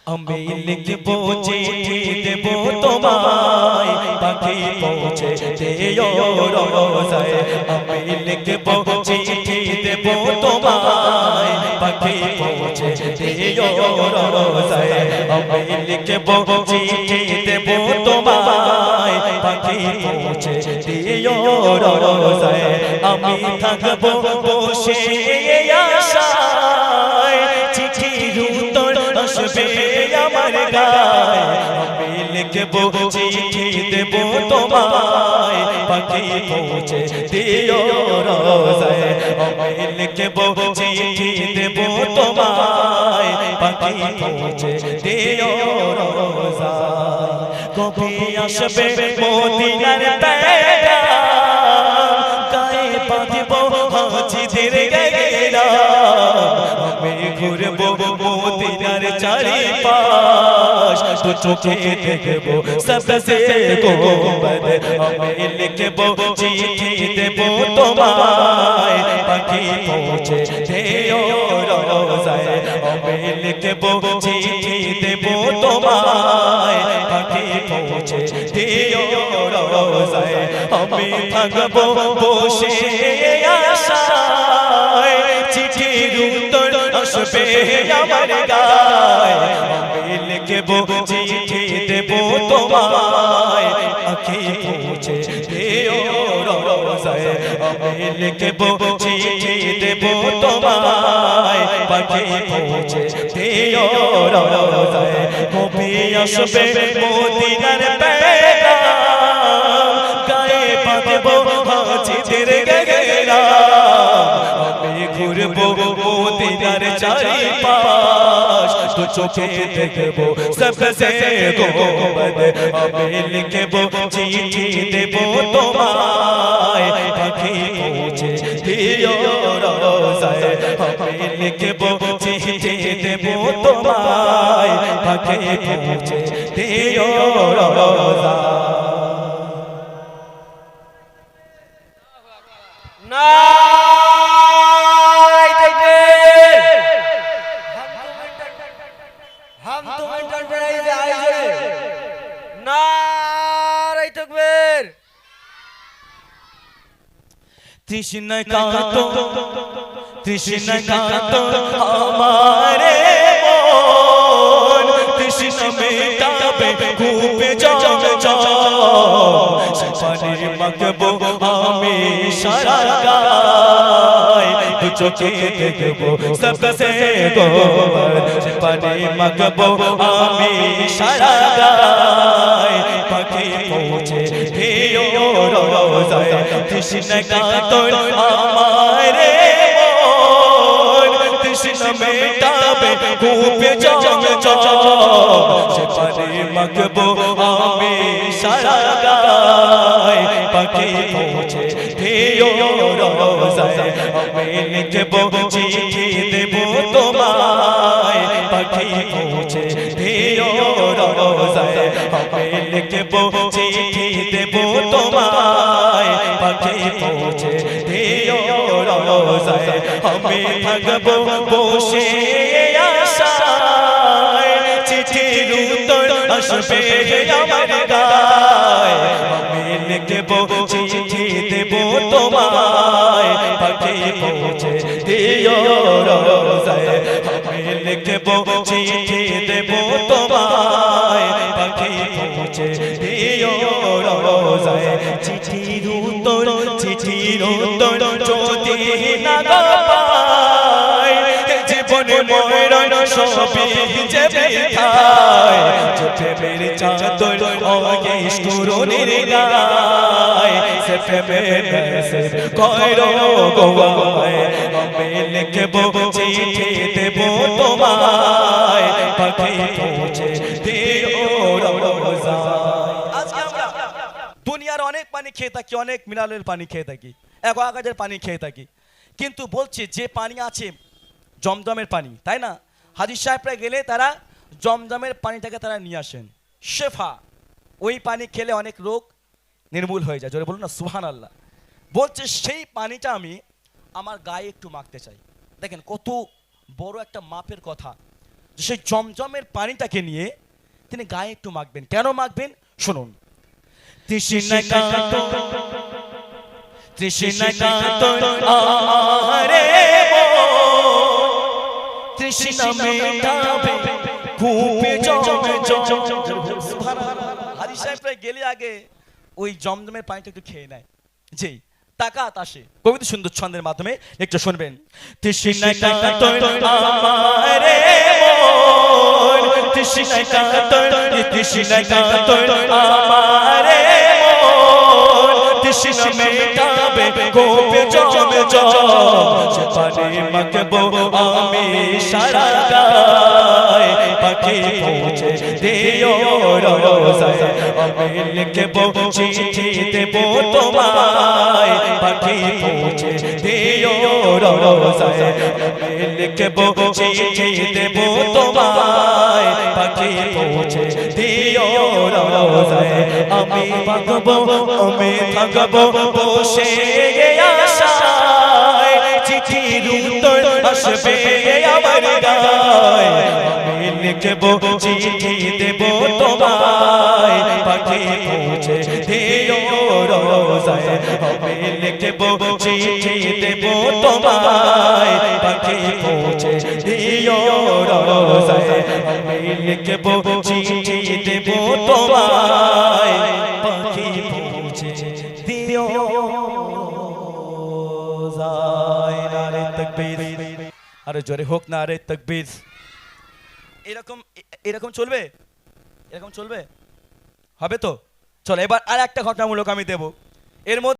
আমি লিখবো চিঠি দেব তোমায় পাখি পৌঁছে দিও রোজায় আমি লিখবো চিঠি দেব তোমায় পাখি পৌঁছে দিও রোজায় আমি লিখবো চিঠি দেব তোমায় পাখি পৌঁছে দিও রোজায় আমি থাকবো বসে আশায় চিঠির উত্তর আসবে আমার গায়ে আমি লিখবো চিঠি দেব তোমায় পাখি পৌঁছে দিও রোজায় আমি লিখবো চিঠি দেব তোমায় পাখি পৌঁছে দিও রোজায় কবে আসবে মদিনার পেগাম গায়ে বাঁধবো হাজিদের গেরা আমি ঘুরবো মদিনার চারিপাশ তো চোখে দেখবো সবসে গোবদ আমি লিখবো চিঠি দেব তোমায় পাখি পৌঁছে দিও রোজায় আমি লিখবো চিঠি দেব তোমায় পাখি পৌঁছে দিও রোজায় আমি থাকবো বসে আশায় চিঠির উত্তর আসবে আমার গায়ে আমি লিখবো চিঠি দেব তোমায় পাখি পৌঁছে দিও রোজায় আমি লিখবো চিঠি দেব তোমায় পাখি পৌঁছে দিও রোজায় কবে আসবে মদিনার পেগাম গায়ে বাঁধবো হাজিদের গেরা আমি ঘুরবো মদিনার চারিপাশ তো চোখে দেখবো সবসে গোবদ আমি লিখবো চিঠি দেব তোমায় পাখি পৌঁছে দিও রোজায় আমি লিখবো চিঠি দেব তোমায় পাখি পৌঁছে দিও রোজায় हम तुम एंटरप्राइज आए जोड़े नारे तकबीर তৃষ্ণা কাঁতো আমারে মন তৃষ্ণা মেটাবে কূপে জল পানি মাখবো আমি সারা গায় দু চোখে দেখবো সবসে গোবদ পানি মাখবো আমি সারা গায় পাখি পৌঁছে দিও রোজায় তৃষ্ণা কাঁতো আমারে মন তৃষ্ণা মেটাবে কূপে জল পানি মাখবো আমি সারা গায় পাখি পৌঁছে দিও রোজায় আমি লিখবো চিঠি দেব তোমায় পাখি পৌঁছে দিও রোজায় আমি লিখবো চিঠি দেব তোমায় পাখি পৌঁছে দিও রোজায় আমি থাকবো বসে আশায় চিঠির উত্তর আসবে আমার গায়ে আমি লিখবো চিঠি দেব তোমায় পাখি পৌঁছে দিও রোজায় আমি লিখবো চিঠি দেব তোমায় পাখি পৌঁছে দিও রোজায় চিঠির উত্তর যদি না পাই জীবনে মরণ সবই যে বৃথায় চোখে মেরে চাদর অগে স্কুরনের গায় সে প্রেমে সে কইরো গোয়ায় আমি লিখবো চিঠি দেব তোমায় পাখি পৌঁছে দিও রোজায় আজকে আমরা দুনিয়ার অনেক পানি খেয়ে থাকি অনেক মিনারেল পানি খেয়ে থাকি অ্যাকোয়াগার্ডের পানি খেয়ে থাকি কিন্তু বলছি যে পানি আছে জমজমের পানি তাই না হাজির সাহেবরা গেলে তারা জমজমের পানিটাকে তারা নিয়ে আসেন শেফা ওই পানি খেলে অনেক রোগ নির্মূল হয়ে যায় জোরে বলুন না সুবহানাল্লাহ বলছে সেই পানিটা আমি আমার গায়ে একটু মাখতে চাই দেখেন কত বড় একটা মাপের কথা সেই জমজমের পানিটাকে নিয়ে তিনি গায়ে একটু মাখবেন। কেন মাখবেন শুনুন। তৃষ্ণা কাতর তৃষ্ণা কাতর আহারে তৃষ্ণা মেটাবে কূপে হাজি সাহেব প্রায় গেলে আগে ওই জমজমের পানিটা একটু খেয়ে নেয়। জি তাকাত আসে কবিতা সুন্দর ছন্দের মাধ্যমে একটু শুনবেন। তৃষ্ণা কাতর আহারে তৃষ্ণা কাতর তৃষ্ণা কাতর আমারে তৃষ্ণা মেটাবে কূপে সে পানি মাখবো আমি সারা গায় পাখি পৌঁছে দিও রোজায় আমি লিখবো চিঠি দেবো তোমায় পাখি পৌঁছে দিও রোজায় আমি লিখবো চিঠি দেবো তোমায় পাখি পৌঁছে দিও রোজায় আমি থাকবো বসে আশায় চিঠির উত্তর আসবে আমার গায় আমি লিখবো চিঠি দেবো তোমায় পাখি পৌঁছে দিও রোজায় আমি লিখবো চিঠি দেবো তোমায় পাখি পৌঁছে দিও রোজায় আমি লিখবো চিঠি দেবো তোমায় পাখি পৌঁছে দিও রোজায়। নারে তাকবীর, আরে জোরে হোক নারে তাকবীর। এরকম এরকম চলবে, এরকম চলবে, হবে তো? চলো এবার আর একটা ঘটনামূলক আমি দেব এর মধ্যে।